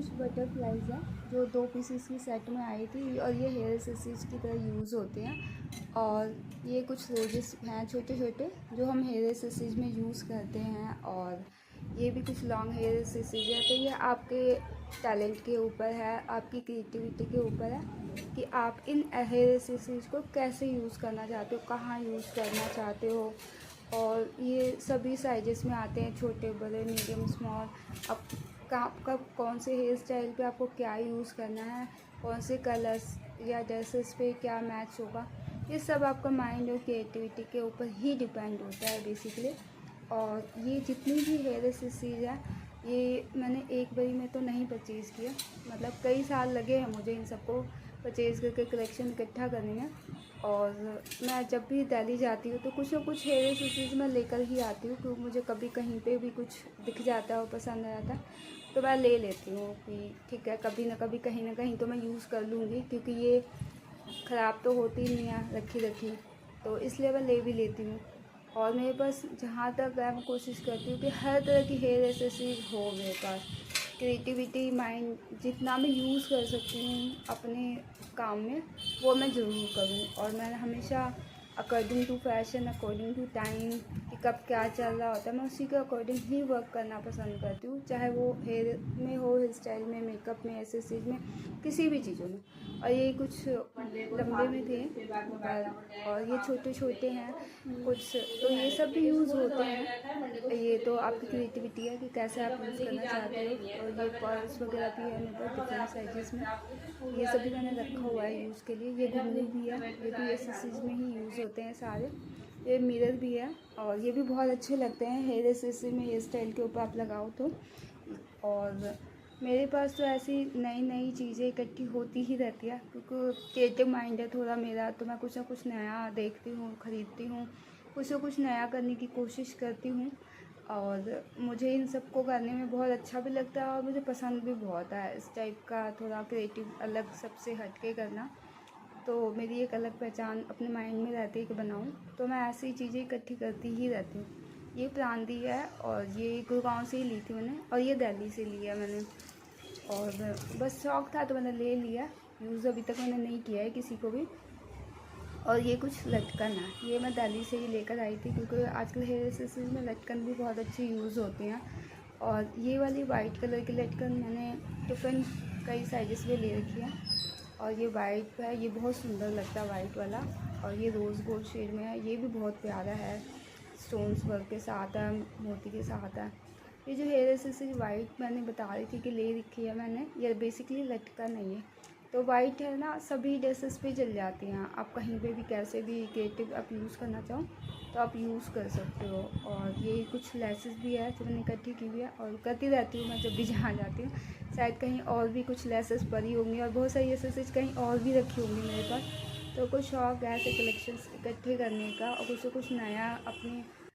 कुछ बटरफ्लाइज हैं जो 2 पीसेस की सेट में आई थी और ये हेयर एक्सेसरीज की तरह यूज़ होते हैं। और ये कुछ रोजेस हैं छोटे छोटे जो हम हेयर एक्सेसरीज में यूज़ करते हैं। और ये भी कुछ लॉन्ग हेयर एक्सेसरीज है। तो ये आपके टैलेंट के ऊपर है, आपकी क्रिएटिविटी के ऊपर है कि आप इन हेयर एक्सेसरीज को कैसे यूज़ करना चाहते हो, कहाँ यूज़ करना चाहते हो। और ये सभी साइजेस में आते हैं, छोटे बड़े मीडियम स्मॉल। अब कब कौन से हेयर स्टाइल पे आपको क्या यूज़ करना है, कौन से कलर्स या ड्रेसेस पे क्या मैच होगा, ये सब आपका माइंड और क्रिएटिविटी के ऊपर ही डिपेंड होता है बेसिकली। और ये जितनी भी हेयर एक्सेसरीज है ये मैंने एक बारी में तो नहीं परचेज़ किया, मतलब कई साल लगे हैं मुझे इन सबको परचेज़ करके कलेक्शन इकट्ठा करने में। और मैं जब भी दिल्ली जाती हूँ तो कुछ ना कुछ हेयर एक्सेसरीज मैं लेकर ही आती हूँ, क्योंकि मुझे कभी कहीं पे भी कुछ दिख जाता है और पसंद आ जाता है तो मैं ले लेती हूँ कि ठीक है, कभी ना कभी कहीं ना कहीं तो मैं यूज़ कर लूँगी, क्योंकि ये ख़राब तो होती नहीं है रखी रखी, तो इसलिए मैं ले भी लेती हूँ। और मेरे पास जहाँ तक है मैं कोशिश करती हूँ कि हर तरह की हेयर एक्सेसरीज हो मेरे पास। क्रिएटिविटी माइंड जितना मैं यूज़ कर सकती हूँ अपने काम में वो मैं ज़रूर करूँ। और मैं हमेशा according to fashion, according to time कि कब क्या चल रहा होता है, मैं उसी के अकॉर्डिंग ही वर्क करना पसंद करती हूँ, चाहे वो हेयर में हो, हेयर स्टाइल में, मेकअप में, एक्सेसरीज में, किसी भी चीज़ों में। और ये कुछ लंबे में थे और ये छोटे छोटे हैं कुछ, तो ये सब भी यूज़ होते हैं। ये तो आपकी क्रिएटिविटी है कि कैसे आप यूज़ करना चाहते हो। और ये पर्स वगैरह भी है मेरे पास डिफरेंट साइजेस में, ये सभी मैंने रखा हुआ है यूज़ के लिए। ये घुंघरू भी है, ये भी एक्सेसरीज में ही यूज़ होते हैं सारे। ये मिरर भी है और ये भी बहुत अच्छे लगते हैं हेयर एक्सेसरी में, हेयर स्टाइल के ऊपर आप लगाओ तो। और मेरे पास तो ऐसी नई नई चीज़ें इकट्ठी होती ही रहती है, क्योंकि क्रिएटिव माइंड है थोड़ा मेरा, तो मैं कुछ ना कुछ नया देखती हूँ, ख़रीदती हूँ, कुछ ना कुछ नया करने की कोशिश करती हूँ। और मुझे इन सब को करने में बहुत अच्छा भी लगता है और मुझे पसंद भी बहुत है इस टाइप का थोड़ा क्रिएटिव अलग सबसे हट के करना। तो मेरी एक अलग पहचान अपने माइंड में रहती है कि बनाऊँ, तो मैं ऐसी चीज़ें इकट्ठी करती ही रहती हूँ। ये प्रांदी है और ये गुड़गांव से ही ली थी मैंने, और ये दिल्ली से लिया मैंने। और बस शौक़ था तो मैंने ले लिया, यूज़ अभी तक मैंने नहीं किया है किसी को भी। और ये कुछ लटकन है, ये मैं दिल्ली से ही लेकर आई थी, क्योंकि आजकल हेयर एक्सेसरीज में लटकन भी बहुत अच्छी यूज़ होती हैं। और ये वाली वाइट कलर की लटकन मैंने डिफरेंट कई साइजेस में ले रखी है। और ये वाइट है, ये बहुत सुंदर लगता है वाइट वाला। और ये रोज़ गोल्ड शेड में है, ये भी बहुत प्यारा है, स्टोन्स वर्क के साथ है, मोती के साथ है। ये जो हेयर एक्सेसरी वाइट मैंने बता रही थी कि ले रखी है मैंने, ये बेसिकली लटकन नहीं है। तो वाइट है ना, सभी ड्रेसेस पे चल जाती हैं, आप कहीं पे भी कैसे भी क्रिएटिव आप यूज़ करना चाहो तो आप यूज़ कर सकते हो। और ये कुछ लेसेस भी है जो मैंने इकट्ठी की हुई है और करती रहती हूँ मैं जब भी जहाँ जाती हूँ। शायद कहीं और भी कुछ लेसेस पड़ी होंगी और बहुत सारी एक्सेसरीज कहीं और भी रखी होंगी मेरे पास। तो कुछ शौक़ है ऐसे कलेक्शंस इकट्ठे करने का और कुछ ना कुछ नया अपने